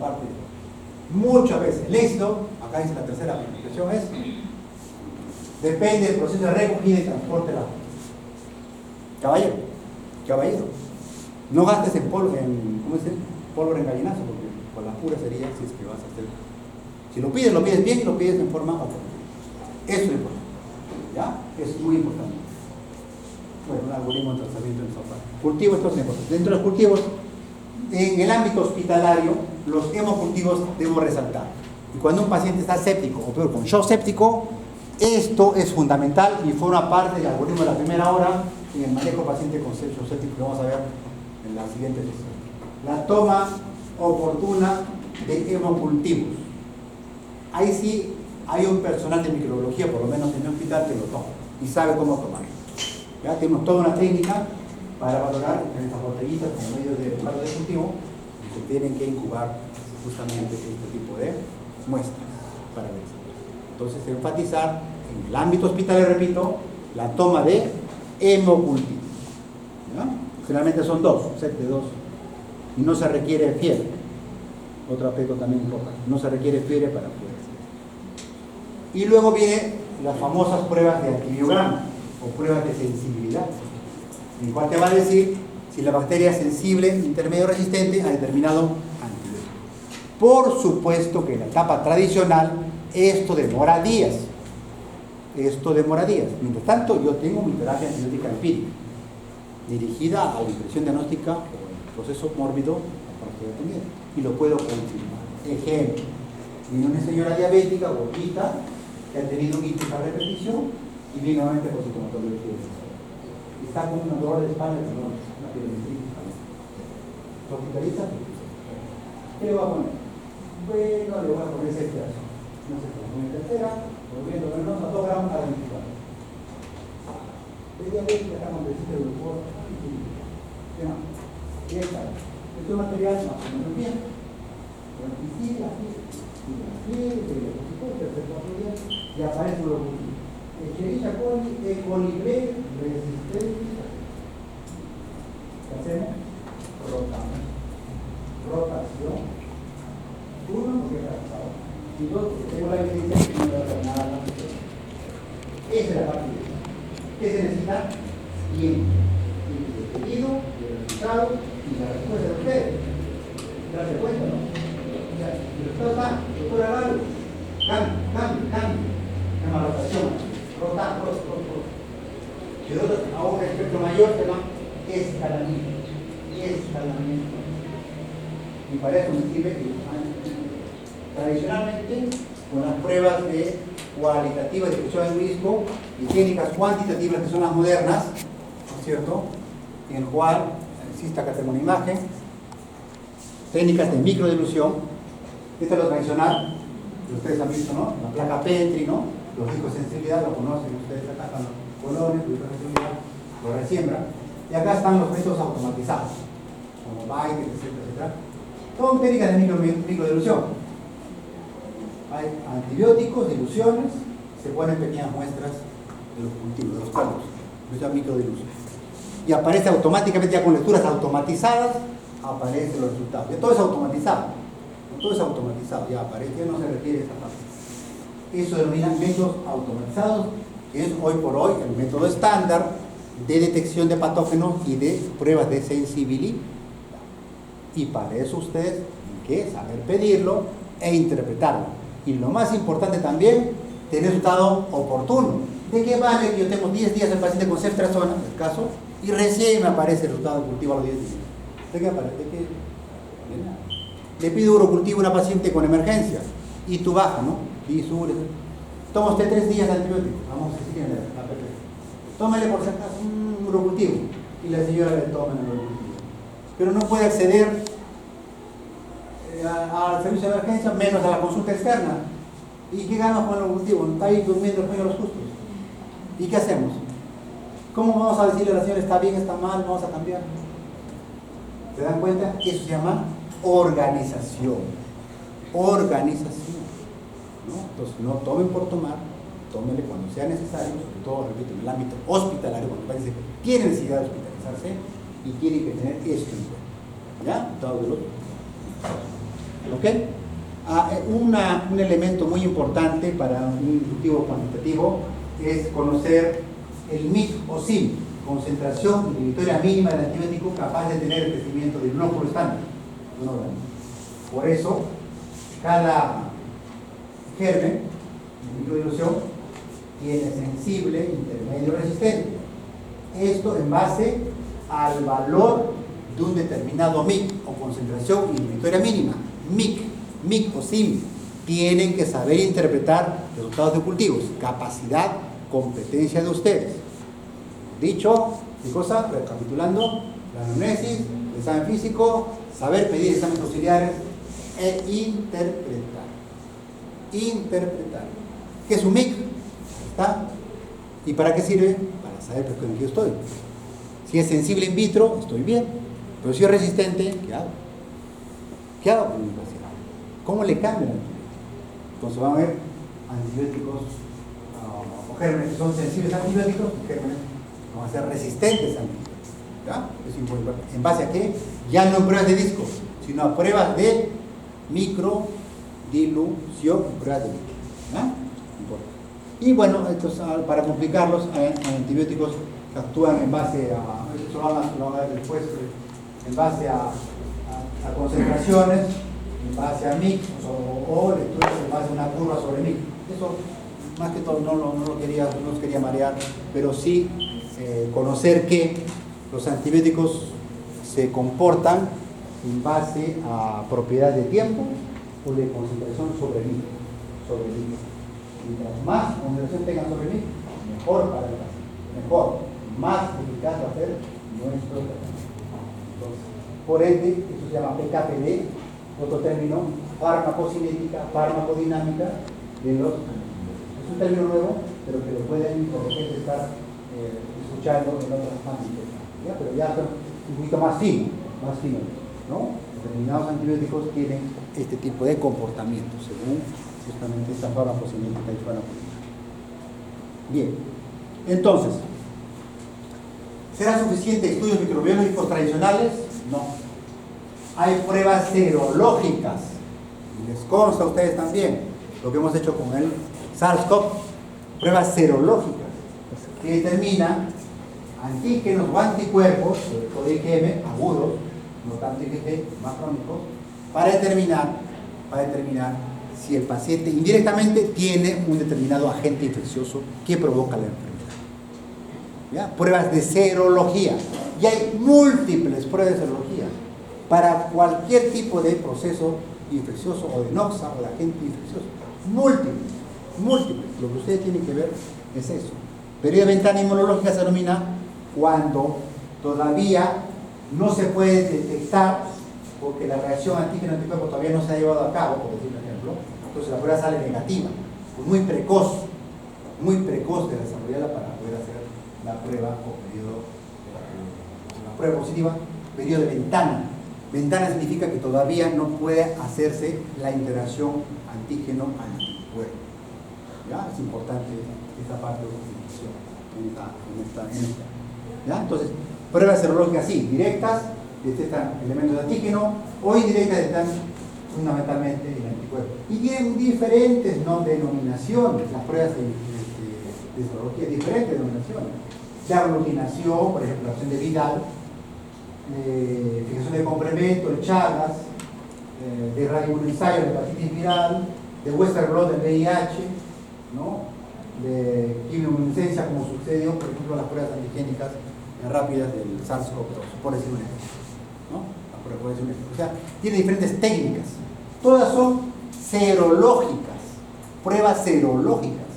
parte. Muchas veces el éxito, acá dice la tercera expresión, es depende del proceso de recogida y transporte del agua. Caballero, no gastes en polvo, pólvora en gallinazo, porque con la pura sería si es que vas a hacer. Si lo pides bien y lo pides en forma oportuna. Eso es importante. ¿Ya? Es muy importante. Bueno, un algoritmo de tratamiento en esa parte. Cultivo, esto es importante. Dentro de los cultivos, en el ámbito hospitalario, los hemocultivos debo resaltar. Y cuando un paciente está séptico, o peor, con shock séptico, esto es fundamental y forma parte del algoritmo de la primera hora en el manejo del paciente con shock séptico, que vamos a ver en la siguiente sesión. La toma oportuna de hemocultivos. Ahí sí hay un personal de microbiología, por lo menos en el hospital, que lo toma y sabe cómo tomarlo. Ya tenemos toda una técnica para valorar en estas botellitas con medio de caldo de cultivo y se tienen que incubar justamente este tipo de muestras para ver. Entonces, enfatizar en el ámbito hospitalario, repito, la toma de hemocultivos. Generalmente son dos, set de dos, y no se requiere fiebre. Otro aspecto también importante, no se requiere fiebre para poder hacer. Y luego vienen las famosas pruebas de antibiograma o pruebas de sensibilidad, en el cual te va a decir si la bacteria es sensible, intermedio o resistente a determinado antibiótico. Por supuesto que en la etapa tradicional esto demora días. Mientras tanto, yo tengo mi terapia antibiótica empírica, dirigida a la impresión diagnóstica o el proceso mórbido y lo puedo confirmar. Ejemplo, viene una señora diabética, gordita, que ha tenido un ictus a repetición y viene nuevamente por sintomatología de fiebre. Está con un dolor de espalda, una pielonefritis. ¿Se hospitaliza? ¿Qué le va a poner? Bueno, le voy a poner ese pedazo. No sé, una tercera, volviendo menos a 2 gramos cada 24. Es diabética, está con déficit de glucosa. ¿Qué más? Y ahí está. Este material más o menos bien. Bueno, y sigue así, y aparece los cultivos. Escherichia coli, E. coli B, resistente. ¿Qué hacemos? Rotamos. Rotación. Uno, porque está pasado. Y dos, tengo la evidencia que no voy a hacer nada. Esa es la parte de eso. ¿Qué se necesita? Tiempo. El pedido, el resultado y la respuesta de ustedes. Darse cuenta, ¿no? O sea, el resultado está, doctora Galo, cambio. Llama rotación. Rotar. Y a un espectro mayor se llama escalamiento. Y para eso me sirve tradicionalmente con las pruebas de cualitativas de difusión del riesgo y técnicas cuantitativas que son las modernas, ¿no es cierto? En el cual existe acá tengo una imagen, técnicas de microdilución. Esta es lo tradicional, que ustedes han visto, ¿no? La placa Petri, ¿no? Los discos de sensibilidad, lo conocen ustedes acá, están los colores, los discos de sensibilidad, lo resiembran. Y acá están los métodos automatizados, como Byte, etcétera. Son técnicas de microdilución. Hay antibióticos, diluciones, se ponen pequeñas muestras de los cultivos, de los campos, eso es microdilución. Y aparece automáticamente, ya con lecturas automatizadas, aparecen los resultados. Ya todo es automatizado, ya aparece, ya no se requiere esa parte. Eso denominan métodos automatizados, que es hoy por hoy el método estándar de detección de patógenos y de pruebas de sensibilidad. Y para eso ustedes tienen que saber pedirlo e interpretarlo. Y lo más importante también, tener resultado oportuno. ¿De qué vale que yo tengo 10 días el paciente con ceftriaxona, en el caso, y recién me aparece el resultado del cultivo a los 10 días? ¿De qué aparece? ¿De qué? Le pido urocultivo a una paciente con emergencia y tú baja, ¿no? Y sube. Toma usted 3 días de antibiótico. Vamos a decir en la APP. Tómale por si acaso un urocultivo. Y la señora le toma el urocultivo. Pero no puede acceder al servicio de emergencia, menos a la consulta externa. ¿Y qué ganamos con el urocultivo? Está ahí durmiendo el sueño de los justos. ¿Y qué hacemos? ¿Cómo vamos a decirle a la señora está bien, está mal, vamos a cambiar? ¿Se dan cuenta? Eso se llama organización. ¿No? Entonces, no tomen por tomar, tómenle cuando sea necesario, sobre todo, repito, en el ámbito hospitalario, cuando el paciente tiene necesidad de hospitalizarse y tiene que tener esto en cuenta. ¿Ya? Todo de lo ¿Ok? Un elemento muy importante para un inductivo cuantitativo es conocer el MIC o SIM, concentración inhibitoria mínima del antibiótico capaz de tener el crecimiento de un óculo estándar. Por eso, cada germen de microdilución tiene sensible, intermedio, resistente. Esto en base al valor de un determinado MIC o concentración inhibitoria mínima. MIC o SIM tienen que saber interpretar resultados de cultivos, capacidad, competencia de ustedes. Dicho, ¿qué cosa? Recapitulando, la anamnesis, el examen físico, saber pedir exámenes auxiliares e interpretar. Interpretar. ¿Qué es un MIC? ¿Está? ¿Y para qué sirve? Para saber por qué estoy. Si es sensible in vitro, estoy bien. Pero si es resistente, ¿qué hago? ¿Qué hago con mi paciente? ¿Cómo le cambio el antibiótico? Entonces van a ver antibióticos o gérmenes que son sensibles a antibióticos y gérmenes que van a ser resistentes a antibióticos. ¿Ya? Es importante. ¿En base a qué? Ya no en pruebas de disco, sino a pruebas de microdilución y pruebas de líquido. ¿Ya? Y bueno, estos, para complicarlos, hay antibióticos que actúan en base a, eso lo van a ver después, en base a concentraciones, en base a MIC o lecturas en base a una curva sobre MIC. Eso, más que todo, no os quería marear, pero sí conocer que los antibióticos se comportan en base a propiedades de tiempo o de concentración sobre MIC. Mientras más concentración tengan sobre MIC, mejor para el paciente, mejor, más eficaz va a ser nuestro tratamiento. Entonces, por ende, eso se llama PKPD, otro término, farmacocinética, farmacodinámica de los antibióticos. Es un término nuevo, pero que lo pueden de repente estar escuchando en otras ámbitos, ¿ya? Pero ya son un poquito más fino, ¿no? Determinados antibióticos tienen este tipo de comportamiento, según justamente esta farmacocinética y farmacodinámica. Bien, entonces, ¿será suficiente estudios microbiológicos tradicionales? No. Hay pruebas serológicas, y les consta a ustedes también lo que hemos hecho con el SARS-CoV, pruebas serológicas que determinan antígenos o anticuerpos, sobre todo IgM, agudos, no tanto IgG, más crónicos, para determinar si el paciente indirectamente tiene un determinado agente infeccioso que provoca la enfermedad. ¿Ya? Pruebas de serología. Y hay múltiples pruebas de serología para cualquier tipo de proceso infeccioso o de noxa o de agente infeccioso. Múltiples. Lo que ustedes tienen que ver es eso. Periodo de ventana inmunológica se denomina cuando todavía no se puede detectar porque la reacción antígeno-anticuerpo todavía no se ha llevado a cabo, por decir un ejemplo. Entonces la prueba sale negativa, muy precoz de desarrollarla para poder hacer la prueba o periodo, la prueba positiva, periodo de ventana. Ventana significa que todavía no puede hacerse la interacción antígeno-anticuerpo. ¿Ya? Es importante esta parte de la definición. ¿Ya? Entonces, pruebas serológicas sí, directas, detectan elementos de antígeno, o indirectas detectan fundamentalmente el anticuerpo. Y tienen diferentes denominaciones, las pruebas de serología, diferentes denominaciones. De aglutinación, por ejemplo, la acción de Vidal, fijación de complemento, el Chagas, de radioinmunensayo de hepatitis viral, de Western blot del VIH, ¿no? De quimioluminescencia, como sucedió, por ejemplo, las pruebas antigénicas rápidas del SARS-CoV-2, por decir un ejemplo, ¿no? O sea, tiene diferentes técnicas. Todas son serológicas, pruebas serológicas.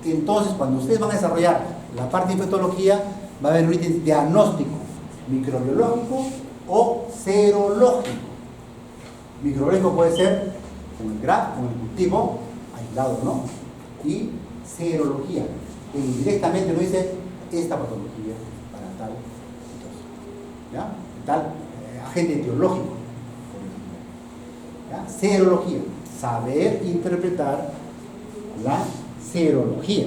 Entonces, cuando ustedes van a desarrollar la parte de infectología, va a haber un ítem diagnóstico microbiológico o serológico. Microbiológico puede ser con el GRAF, con el cultivo, aislado, ¿no? Y serología, que indirectamente lo dice esta patología para tal situación, ¿ya? Tal agente etiológico, ¿ya? Serología, saber interpretar la serología.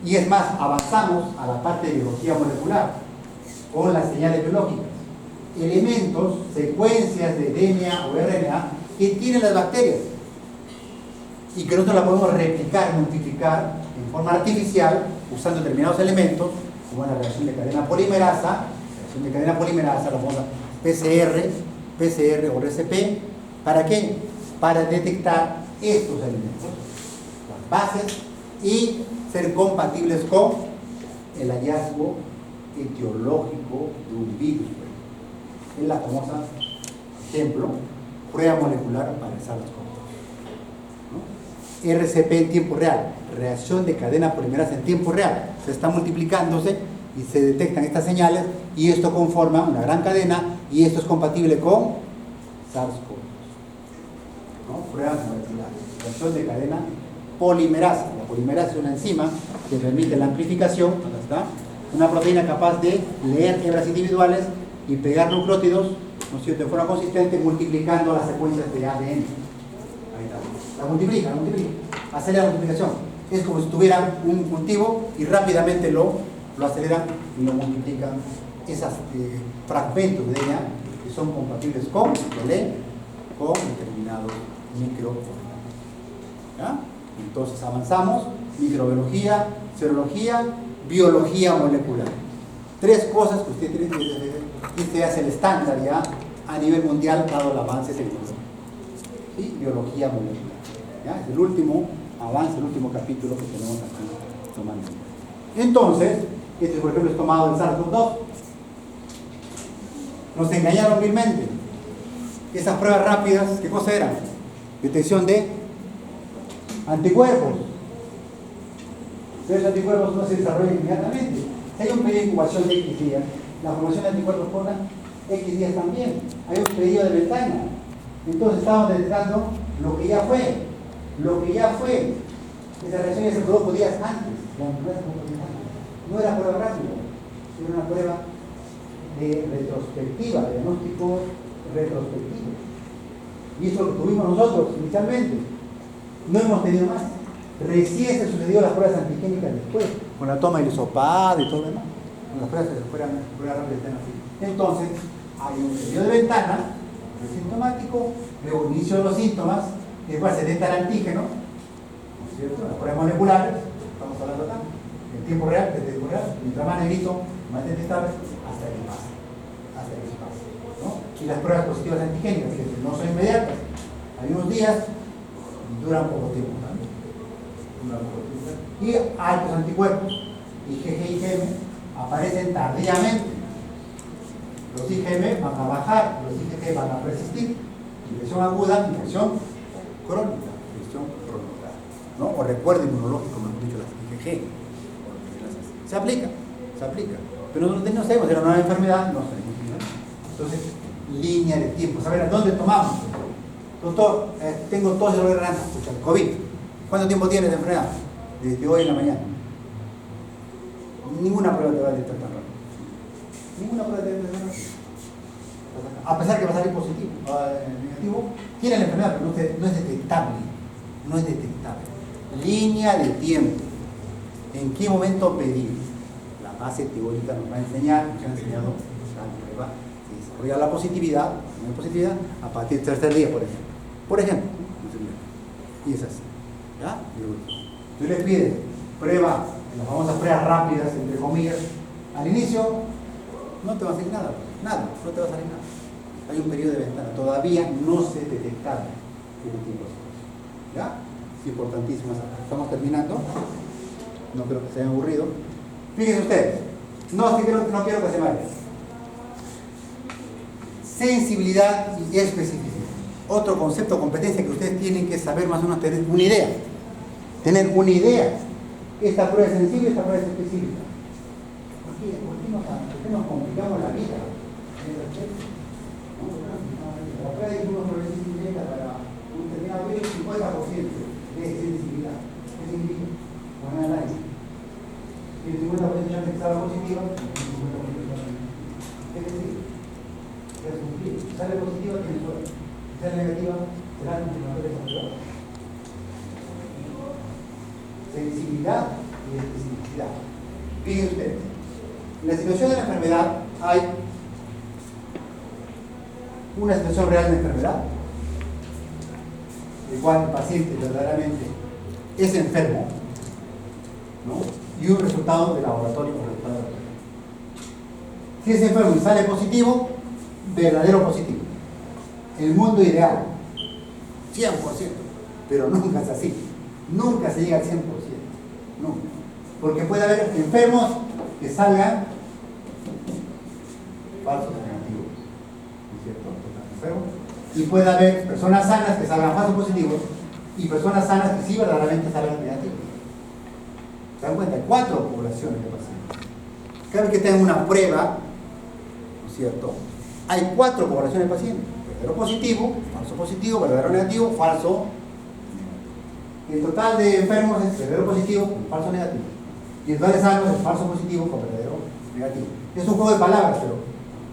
Y es más, avanzamos a la parte de biología molecular con las señales biológicas, elementos, secuencias de DNA o RNA que tienen las bacterias y que nosotros la podemos replicar, multiplicar en forma artificial usando determinados elementos, como la reacción de cadena polimerasa, la famosa PCR o RCP. ¿Para qué? Para detectar estos elementos, las bases, y ser compatibles con el hallazgo etiológico de un virus. Es la famosa, ejemplo, prueba molecular para el SARS-CoV-2, ¿no? RCP en tiempo real, reacción de cadena polimerasa en tiempo real. Se está multiplicándose y se detectan estas señales y esto conforma una gran cadena y esto es compatible con SARS-CoV-2, ¿no? Pruebas moleculares, reacción de cadena polimerasa. La polimerasa es una enzima que permite la amplificación, ¿dónde está? Una proteína capaz de leer hebras individuales y pegar nucleótidos, ¿no es cierto?, de forma consistente, multiplicando las secuencias de ADN. Ahí está. La multiplica, acelera la multiplicación. Es como si tuvieran un cultivo y rápidamente lo aceleran y lo multiplican. Esos fragmentos de DNA que son compatibles con determinados microorganismos. ¿Ya? Entonces avanzamos: microbiología, serología, biología molecular. Tres cosas que usted tiene que entender. Este es el estándar ya a nivel mundial, dado el avance tecnológico. ¿Sí? Biología molecular. ¿Ya? Es el último avance, el último capítulo que tenemos aquí tomando. Entonces, este por ejemplo es tomado del SARS-CoV-2. Nos engañaron vilmente. Esas pruebas rápidas, ¿qué cosa eran? Detección de anticuerpos. Pero esos anticuerpos no se desarrollan inmediatamente. Hay un periodo de incubación de X días. La formación de anticuerpos por X días también. Hay un periodo de ventana. Entonces estamos detectando lo que ya fue. Esa reacción ya se produjo días antes. No era prueba rápida, era una prueba de retrospectiva, de diagnóstico retrospectivo. Y eso lo tuvimos nosotros inicialmente. No hemos tenido más. Recién se sucedió las pruebas antigénicas después, con la toma del hisopado y todo lo demás. Con las pruebas rápidas están así. Entonces, hay un periodo de ventana, sintomático, luego inicio de los síntomas, después se detecta el antígeno, ¿no es cierto? Las pruebas moleculares, estamos hablando acá, en tiempo real, mientras más negrito, más detectable, hasta que pase. ¿No? Y las pruebas positivas antigénicas, que no son inmediatas, hay unos días, duran poco tiempo también. Y altos anticuerpos, IgG y IgM, aparecen tardíamente. Los IgM van a bajar, los IgG van a persistir. Infección aguda, infección crónica, ¿no? O recuerdo inmunológico, como hemos dicho, las IgG. Se aplica. Pero nosotros no sabemos, era una enfermedad, no sabemos. Entonces, línea de tiempo. ¿Saben a dónde tomamos? Doctor, tengo tos y dolor de garganta. Escucha, COVID. ¿Cuánto tiempo tienes de enfermedad? Desde hoy en la mañana. Ninguna prueba te va a detectar tan rápido. Ninguna prueba te va a detectar tan rápido. A pesar que va a salir positivo, negativo, tiene la enfermedad, pero no es detectable. No es detectable. Línea de tiempo. ¿En qué momento pedir? La base teórica nos va a enseñar, nos ha enseñado la prueba. Se desarrolla la positividad, a partir del tercer día, por ejemplo. Y es así. ¿Ya? Tú le pides prueba, las famosas pruebas rápidas, entre comillas, al inicio no te va a salir nada, no te va a salir nada. Hay un periodo de ventana, todavía no se detecta el tipo de cosas. ¿Ya? Es importantísimo. Estamos terminando, no creo que se hayan aburrido. Fíjense ustedes, no quiero que se vayan. Sensibilidad y especificidad. Otro concepto o competencia que ustedes tienen que saber más o menos, tener una idea. Esta prueba es sensible, esta prueba es específica. ¿Por qué nos complicamos la vida? La prueba de unos sensibilidad para un determinado virus, 50% de sensibilidad. ¿Qué significa? Buena análisis. Si el 50% ya estaba positiva, ¿qué decir? Es cumplir. Si sale positiva, tiene suerte. Si sale negativa, será confirmatoria de esa prueba. Sensibilidad y especificidad. Fíjense ustedes, en la situación de la enfermedad hay una situación real de enfermedad, el cual el paciente verdaderamente es enfermo, ¿no? Y un resultado de laboratorio o resultado de laboratorio. Si es enfermo y sale positivo, verdadero positivo. El mundo ideal, 100%, pero nunca es así. Nunca se llega al 100%. Nunca. Porque puede haber enfermos que salgan falsos o negativos, ¿no es cierto? Enfermos. Y puede haber personas sanas que salgan falsos positivos y personas sanas que sí verdaderamente salgan negativos. ¿Se dan cuenta? Hay 4 poblaciones de pacientes. Cada vez que tengan una prueba, ¿no es cierto? Hay 4 poblaciones de pacientes. Verdadero positivo, verdadero negativo, falso negativo. El total de enfermos es verdadero positivo con falso negativo. Y el total de sanos es falso positivo con verdadero negativo. Es un juego de palabras, pero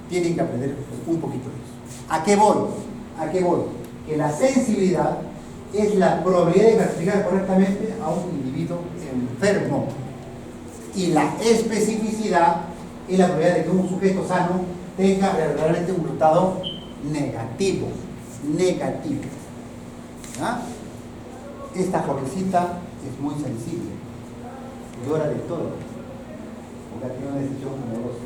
tienen que aprender un poquito de eso. ¿A qué voy? ¿A qué voy? Que la sensibilidad es la probabilidad de clasificar correctamente a un individuo enfermo. Y la especificidad es la probabilidad de que un sujeto sano tenga verdaderamente un resultado negativo. Negativo. ¿Ah? Esta jovencita es muy sensible. Llora de todo. Porque ha tenido una decisión amorosa.